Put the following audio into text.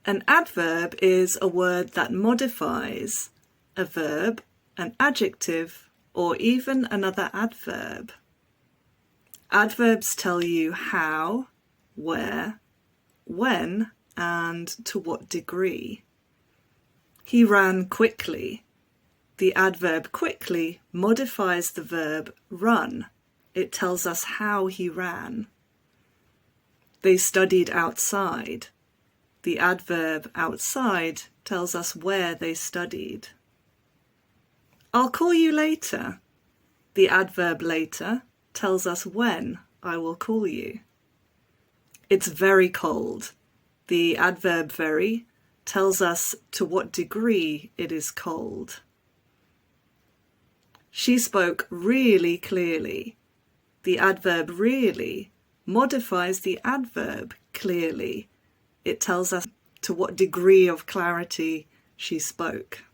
An adverb is a word that modifies a verb, an adjective, or even another adverb. Adverbs tell you how, where, when, and to what degree. He ran quickly. The adverb quickly modifies the verb run. It tells us how he ran. They studied outside. The adverb outside tells us where they studied. I'll call you later. The adverb later tells us when I will call you. It's very cold. The adverb very tells us to what degree it is cold. She spoke really clearly. The adverb really modifies the adverb clearly. It tells us to what degree of clarity she spoke.